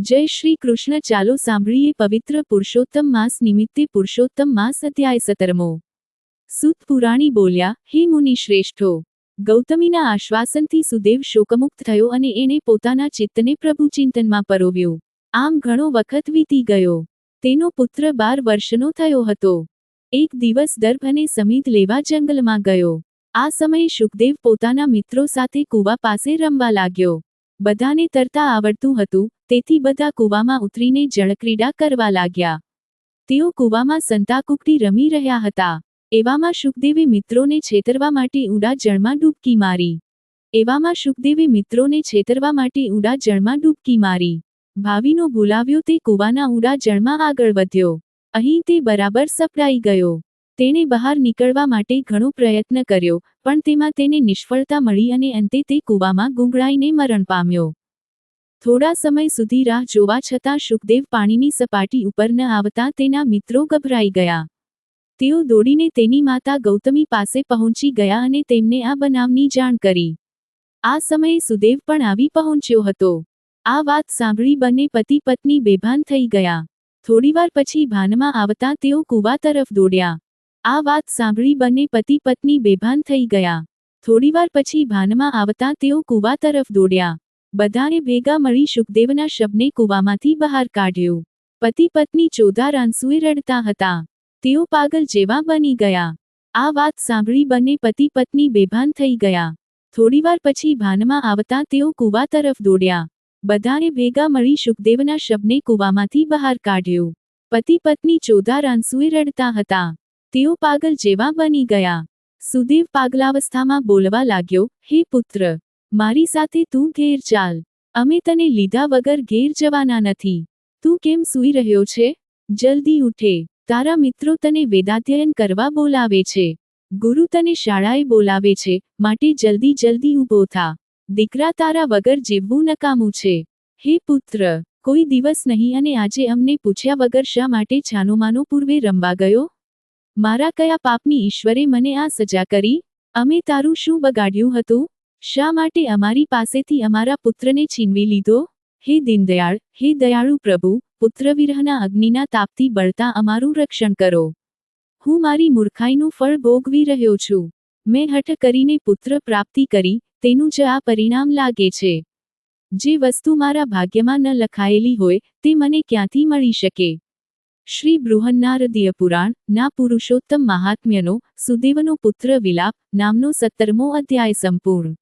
જય શ્રી કૃષ્ણ. ચાલો સાંભળીએ પવિત્ર પુરુષોત્તમ માસ નિમિત્તે પુરુષોત્તમ માસ અધ્યાય 17મો. સૂત પુરાણી બોલ્યા, હે મુનિ શ્રેષ્ઠો, ગૌતમીના આશ્વાસનથી સુદેવ શોકમુક્ત થયો અને એણે પોતાના ચિત્તને પ્રભુ ચિંતનમાં પરોવ્યું. આમ ઘણો વખત વીતી ગયો. તેનો પુત્ર 12 વર્ષનો થયો હતો. એક દિવસ દર્ભ અને સમીધ લેવા જંગલમાં ગયો. આ સમયે શુકદેવ પોતાના મિત્રો સાથે કૂવા પાસે રમવા લાગ્યો. બધાને તરતા આવડતું હતું, તેથી બધા કૂવામાં ઉતરીને જળક્રીડા કરવા લાગ્યા. તેઓ કૂવામાં સંતાકુકડી રમી રહ્યા હતા. એવામાં શુકદેવે મિત્રોને છેતરવા માટે ઊંડા જળમાં ડૂબકી મારી. ભાવીનો બોલાવ્યો તે કૂવાના ઊંડા જળમાં આગળ વધ્યો. અહીં તે બરાબર સપડાઈ ગયો. તેણે બહાર નીકળવા માટે ઘણો પ્રયત્ન કર્યો, પણ તેમાં તેને નિષ્ફળતા મળી અને અંતે તે કૂવામાં ગુંગળાઈને મરણ પામ્યો. થોડા સમય સુધી રાહ જોવા છતાં શુકદેવ પાણીની સપાટી ઉપર ન આવતા તેના મિત્રો ગભરાઈ ગયા. તેઓ દોડીને તેની માતા ગૌતમી પાસે પહોંચી ગયા અને તેમને આ બનાવની જાણ કરી. આ સમયે સુદેવ પણ આવી પહોંચ્યો હતો. આ વાત સાંભળી બંને પતિ પત્ની બેભાન થઈ ગયા. થોડીવાર પછી ભાનમાં આવતા તેઓ કૂવા તરફ દોડ્યા. આ વાત સાંભળી બંને પતિ પત્ની બેભાન થઈ ગયા. થોડીવાર પછી ભાનમાં આવતા તેઓ કૂવા તરફ દોડ્યા. બધાએ ભેગા મળી શુકદેવના શબને કૂવામાંથી બહાર કાઢ્યું. પતિ પત્ની ચોધાર આંસુએ રડતા હતા. તેઓ પાગલ જેવા બની ગયા. આ વાત સાંભળી બંને પતિ પત્ની બેભાન થઈ ગયા. થોડીવાર પછી ભાનમાં આવતા તેઓ કૂવા તરફ દોડ્યા. બધાએ ભેગા મળી શુકદેવના શબને કૂવામાંથી બહાર કાઢ્યું. પતિ પત્ની ચોધાર આંસુએ રડતા હતા. તેઓ પાગલ જેવા બની ગયા. સુદેવ પાગલાવસ્થામાં બોલવા લાગ્યો, હે પુત્ર, મારી સાથે તું ઘેર ચાલ. અમે તને લીધા વગર ઘેર જવાના નથી. તું કેમ સૂઈ રહ્યો છે? જલ્દી ઉઠે. તારા મિત્રો તને વેદાધ્યયન કરવા બોલાવે છે. ગુરુ તને શાળાએ બોલાવે છે, માટે જલ્દી જલ્દી ઊભો થા. દીકરા, તારા વગર જીવવું નકામું છે. હે પુત્ર, કોઈ દિવસ નહીં અને આજે અમને પૂછ્યા વગર શા માટે છાનોમાનો પૂર્વે રમવા ગયો? મારા કયા પાપની ઈશ્વરે મને આ સજા કરી? અમે તારું શું બગાડ્યું હતું? શા માટે અમારી પાસેથી અમારા પુત્રને છીનવી લીધો? હે દીનદયાળ, હે દયાળુ પ્રભુ, પુત્રવિરહના અગ્નિના તાપથી બળતા અમારું રક્ષણ કરો. હું મારી મૂર્ખાઈનું ફળ ભોગવી રહ્યો છું. મેં હઠ કરીને પુત્ર પ્રાપ્તિ કરી, તેનું જ આ પરિણામ લાગે છે. જે વસ્તુ મારા ભાગ્યમાં ન લખાયેલી હોય, તે મને ક્યાંથી મળી શકે? શ્રી બૃહન્નારદીય પુરાણ ના પુરુષોત્તમ મહાત્મ્યનો સુદેવનો પુત્ર વિલાપ નામનો 17મો અધ્યાય સંપૂર્ણ.